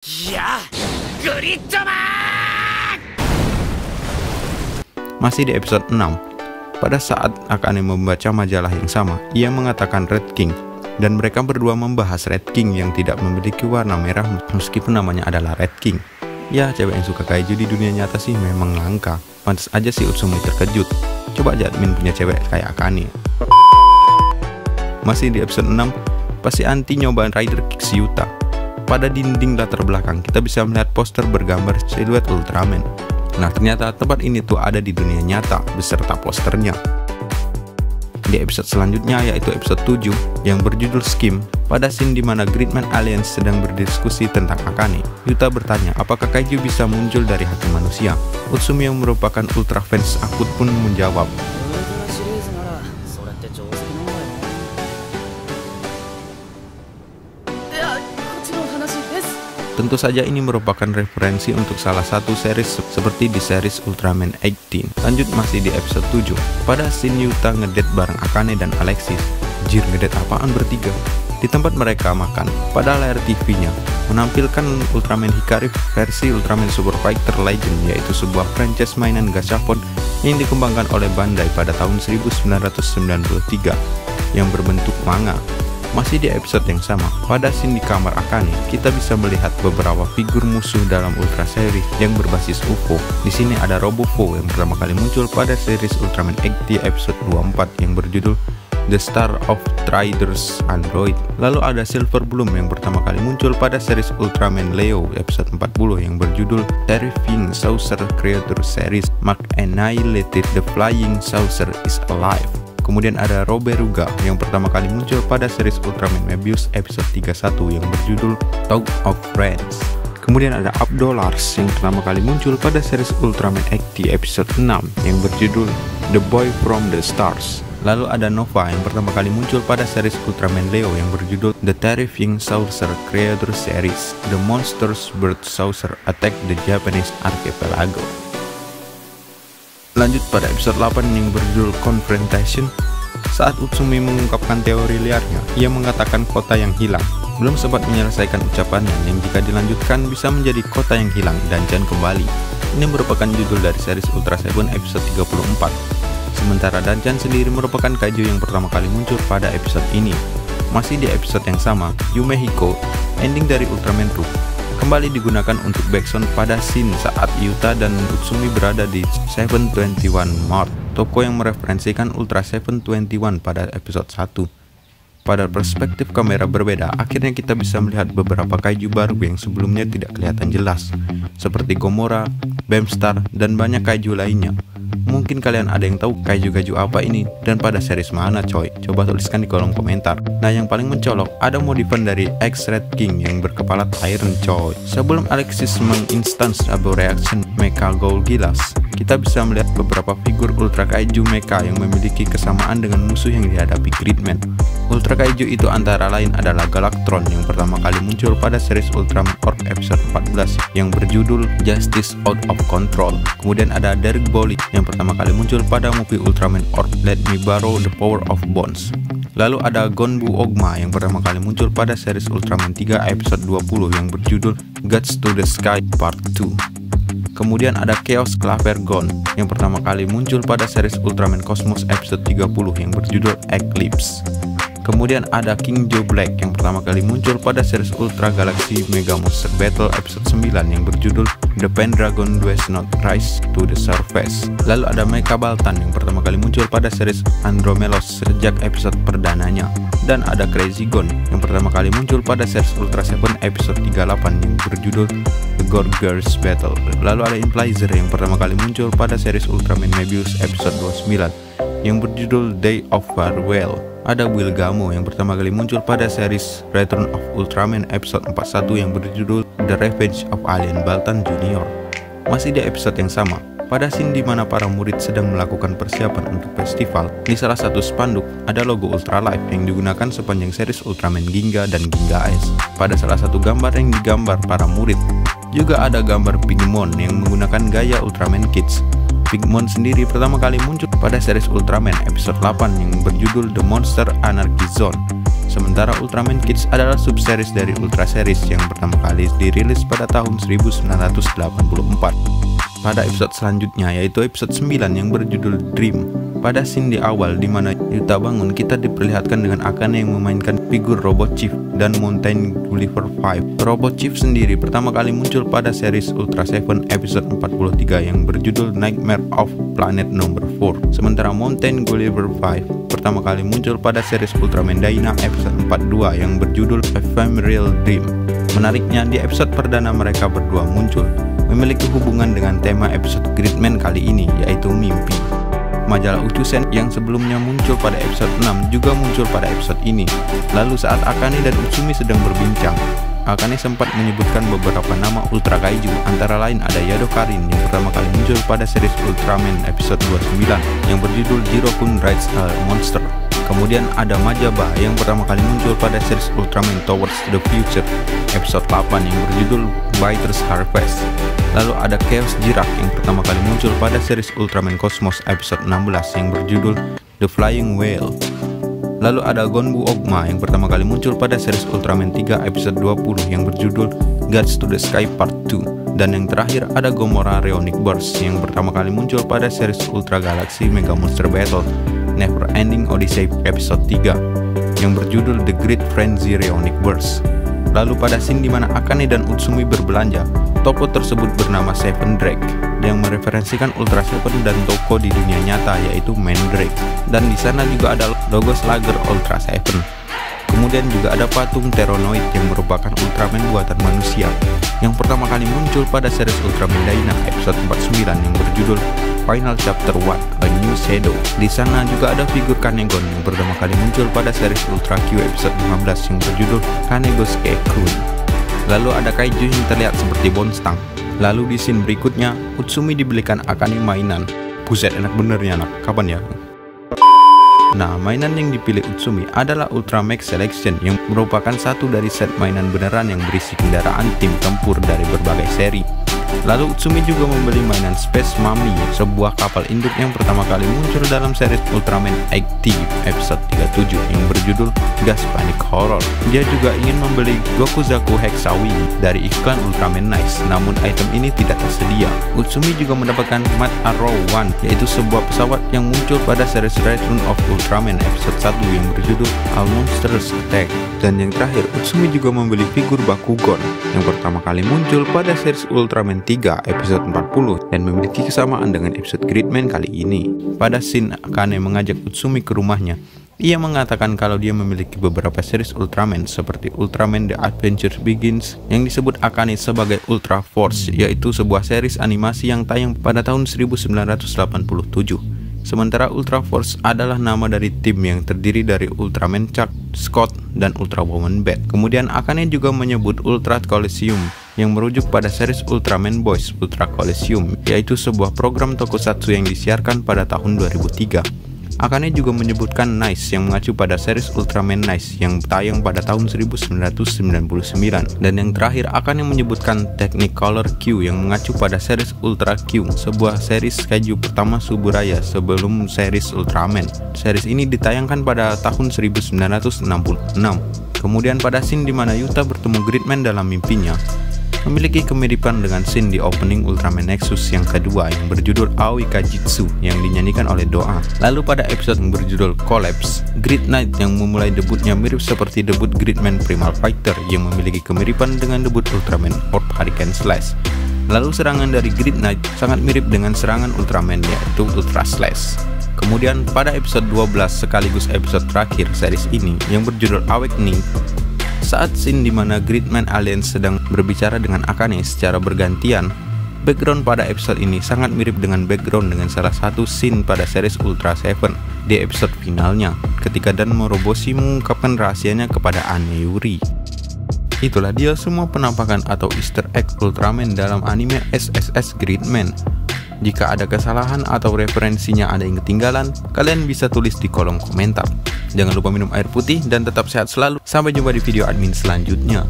Ya, Gridman! Masih di episode 6. Pada saat Akane membaca majalah yang sama, ia mengatakan Red King, dan mereka berdua membahas Red King yang tidak memiliki warna merah meskipun namanya adalah Red King. Ya, cewek yang suka kaiju di dunia nyata sih memang langka. Pantas aja si Utsumi terkejut. Coba aja admin punya cewek kayak Akane. Masih di episode 6, pasti anti nyobain Rider Kick si Yuta. Pada dinding latar belakang, kita bisa melihat poster bergambar siluet Ultraman. Nah, ternyata tempat ini tuh ada di dunia nyata beserta posternya. Di episode selanjutnya, yaitu episode 7 yang berjudul Scheme, pada scene di mana Gridman Alliance sedang berdiskusi tentang Akane, Yuta bertanya apakah kaiju bisa muncul dari hati manusia. Utsumi yang merupakan ultra fans akut pun menjawab, tentu saja ini merupakan referensi untuk salah satu series seperti di series Ultraman 18. Lanjut masih di episode 7. Pada scene Yuta ngedate bareng Akane dan Alexis. Jir, ngedate apaan bertiga? Di tempat mereka makan, pada layar TV-nya menampilkan Ultraman Hikari versi Ultraman Super Fighter Legend, yaitu sebuah franchise mainan gachapon yang dikembangkan oleh Bandai pada tahun 1993 yang berbentuk manga. Masih di episode yang sama, pada scene di kamar Akane, kita bisa melihat beberapa figur musuh dalam Ultra series yang berbasis UFO. Di sini ada Robofo yang pertama kali muncul pada series Ultraman 80 episode 24 yang berjudul The Star of Traders Android. Lalu ada Silver Bloom yang pertama kali muncul pada series Ultraman Leo episode 40 yang berjudul Terrifying Saucer Creature Series. Mark Annihilated, the Flying Saucer is Alive. Kemudian ada Roberuga yang pertama kali muncul pada series Ultraman Mebius episode 31 yang berjudul Talk of Friends. Kemudian ada Abdolars yang pertama kali muncul pada series Ultraman 80 episode 6 yang berjudul The Boy from the Stars. Lalu ada Nova yang pertama kali muncul pada series Ultraman Leo yang berjudul The Terrifying Saucer Creature Series. The Monsters Bird Saucer Attack the Japanese Archipelago. Lanjut pada episode 8 yang berjudul Confrontation. Saat Utsumi mengungkapkan teori liarnya, ia mengatakan kota yang hilang. Belum sempat menyelesaikan ucapannya yang jika dilanjutkan bisa menjadi kota yang hilang dan kembali. Ini merupakan judul dari series Ultra Seven episode 34. Sementara Danchan sendiri merupakan kaiju yang pertama kali muncul pada episode ini. Masih di episode yang sama, Yume Hiko, ending dari Ultraman True, kembali digunakan untuk backsound pada scene saat Yuta dan Utsumi berada di 721 Mart, toko yang mereferensikan Ultra 721 pada episode 1. Pada perspektif kamera berbeda, akhirnya kita bisa melihat beberapa kaiju baru yang sebelumnya tidak kelihatan jelas, seperti Gomora, Beamstar, dan banyak kaiju lainnya. Mungkin kalian ada yang tahu kaiju-kaiju apa ini dan pada series mana coy? Coba tuliskan di kolom komentar. Nah, yang paling mencolok ada modifan dari X-Red King yang berkepala Tyrant coy. Sebelum Alexis menginstance Abo Reaction Mecha Golgilas, kita bisa melihat beberapa figur Ultra Kaiju Mecha yang memiliki kesamaan dengan musuh yang dihadapi Gridman. Ultra Kaiju itu antara lain adalah Galactron yang pertama kali muncul pada series Ultraman Orc episode 14 yang berjudul Justice Out of Control. Kemudian ada Derek Bolly yang pertama kali muncul pada movie Ultraman Orc Let Me Borrow the Power of Bones. Lalu ada Gonbu Ogma yang pertama kali muncul pada series Ultraman 3 episode 20 yang berjudul Guts to the Sky Part 2. Kemudian ada Chaos Clavergon yang pertama kali muncul pada series Ultraman Cosmos episode 30 yang berjudul Eclipse. Kemudian ada King Joe Black yang pertama kali muncul pada series Ultra Galaxy Mega Monster Battle episode 9 yang berjudul The Pendragon Does Not Rise to the Surface. Lalu ada Mecha Baltan yang pertama kali muncul pada series Andromelos sejak episode perdananya. Dan ada Crazy Gon yang pertama kali muncul pada series Ultra 7 episode 38 yang berjudul The Gorgers Battle. Lalu ada Implizer yang pertama kali muncul pada series Ultraman Mebius episode 29 yang berjudul Day of Farewell. Ada Wilgamo yang pertama kali muncul pada series Return of Ultraman episode 41 yang berjudul The Revenge of Alien Baltan Jr. Masih di episode yang sama, pada scene di mana para murid sedang melakukan persiapan untuk festival, di salah satu spanduk ada logo Ultra Life yang digunakan sepanjang series Ultraman Ginga dan Ginga S. Pada salah satu gambar yang digambar para murid, juga ada gambar Pigmon yang menggunakan gaya Ultraman Kids. Pigmon sendiri pertama kali muncul pada series Ultraman episode 8 yang berjudul The Monster Anarchy Zone. Sementara Ultraman Kids adalah subseries dari Ultra Series yang pertama kali dirilis pada tahun 1984. Pada episode selanjutnya yaitu episode 9 yang berjudul Dream. Pada scene di awal di mana Yuta bangun, kita diperlihatkan dengan Akane yang memainkan figur Robot Chief dan Mountain Gulliver 5. Robot Chief sendiri pertama kali muncul pada series Ultra 7 episode 43 yang berjudul Nightmare of Planet Number 4. Sementara Mountain Gulliver 5 pertama kali muncul pada series Ultraman Dyna episode 42 yang berjudul Ephemeral Dream. Menariknya, di episode perdana mereka berdua muncul memiliki hubungan dengan tema episode Gridman kali ini, yaitu mimpi. Majalah Uchusen yang sebelumnya muncul pada episode 6 juga muncul pada episode ini. Lalu saat Akane dan Utsumi sedang berbincang, Akane sempat menyebutkan beberapa nama Ultra Kaiju, antara lain ada Yado Karin yang pertama kali muncul pada series Ultraman episode 29 yang berjudul Jiro-kun Rides a Monster. Kemudian ada Majaba yang pertama kali muncul pada series Ultraman Towards the Future episode 8 yang berjudul Biter's Harvest. Lalu ada Chaos Jirak yang pertama kali muncul pada series Ultraman Cosmos episode 16 yang berjudul The Flying Whale. Lalu ada Gonbu Ogma yang pertama kali muncul pada series Ultraman 3 episode 20 yang berjudul Gods to the Sky Part 2. Dan yang terakhir ada Gomora Reonic Burst yang pertama kali muncul pada series Ultra Galaxy Mega Monster Battle Never Ending Odyssey episode 3 yang berjudul The Great Frenzy Reonic Burst. Lalu pada scene dimana Akane dan Utsumi berbelanja, toko tersebut bernama Seven Drake yang mereferensikan Ultra Seven dan toko di dunia nyata yaitu Mandrake. Dan di sana juga ada logo Slugger Ultra Seven. Kemudian juga ada patung Terranoid yang merupakan Ultraman buatan manusia yang pertama kali muncul pada series Ultraman Dyna episode 49 yang berjudul Final Chapter 1 A New Shadow. Di sana juga ada figur Kanegon yang pertama kali muncul pada series Ultra Q episode 15 yang berjudul Kanegosuke Kun. Lalu ada kaiju yang terlihat seperti Bonstang. Lalu di scene berikutnya, Utsumi dibelikan Akane mainan. Buset, enak benernya anak, kapan ya? Nah, mainan yang dipilih Utsumi adalah Ultra Max Selection yang merupakan satu dari set mainan beneran yang berisi kendaraan tim tempur dari berbagai seri. Lalu Utsumi juga membeli mainan Space Mummy, sebuah kapal induk yang pertama kali muncul dalam series Ultraman Active episode 37 yang berjudul Gas Panic Horror. Dia juga ingin membeli Gokuzaku Hexawi dari iklan Ultraman Nice, namun item ini tidak tersedia. Utsumi juga mendapatkan Mad Arrow 1, yaitu sebuah pesawat yang muncul pada series Return of Ultraman episode 1 yang berjudul All Monsters Attack. Dan yang terakhir, Utsumi juga membeli figur Bakugon yang pertama kali muncul pada series Ultraman 3 episode 40 dan memiliki kesamaan dengan episode Gridman kali ini. Pada scene Akane mengajak Utsumi ke rumahnya, ia mengatakan kalau dia memiliki beberapa series Ultraman seperti Ultraman The Adventure Begins yang disebut Akane sebagai Ultra Force, yaitu sebuah series animasi yang tayang pada tahun 1987. Sementara Ultra Force adalah nama dari tim yang terdiri dari Ultraman Chuck, Scott, dan Ultra Woman Bat. Kemudian Akane juga menyebut Ultra Coliseum yang merujuk pada series Ultraman Boys Ultra Coliseum, yaitu sebuah program tokusatsu yang disiarkan pada tahun 2003. Akane juga menyebutkan Nice yang mengacu pada series Ultraman Nice yang tayang pada tahun 1999. Dan yang terakhir, Akane menyebutkan Technicolor Q yang mengacu pada series Ultra Q, sebuah series kaiju pertama Suburaya sebelum series Ultraman. Series ini ditayangkan pada tahun 1966. Kemudian pada scene di mana Yuta bertemu Gridman dalam mimpinya, memiliki kemiripan dengan scene di opening Ultraman Nexus yang kedua yang berjudul Aoi Kajitsu yang dinyanyikan oleh Doa. Lalu pada episode yang berjudul Collapse, Grid Knight yang memulai debutnya mirip seperti debut Gridman Primal Fighter yang memiliki kemiripan dengan debut Ultraman Orb Hurricane Slash. Lalu serangan dari Grid Knight sangat mirip dengan serangan Ultraman, yaitu Ultra Slash. Kemudian pada episode 12 sekaligus episode terakhir series ini yang berjudul Awakening, saat scene di mana Gridman Alliance sedang berbicara dengan Akane secara bergantian, background pada episode ini sangat mirip dengan background dengan salah satu scene pada series Ultra 7 di episode finalnya, ketika Dan Moroboshi mengungkapkan rahasianya kepada Anne Yuri. Itulah dia semua penampakan atau easter egg Ultraman dalam anime SSS Gridman. Jika ada kesalahan atau referensinya ada yang ketinggalan, kalian bisa tulis di kolom komentar. Jangan lupa minum air putih dan tetap sehat selalu. Sampai jumpa di video admin selanjutnya.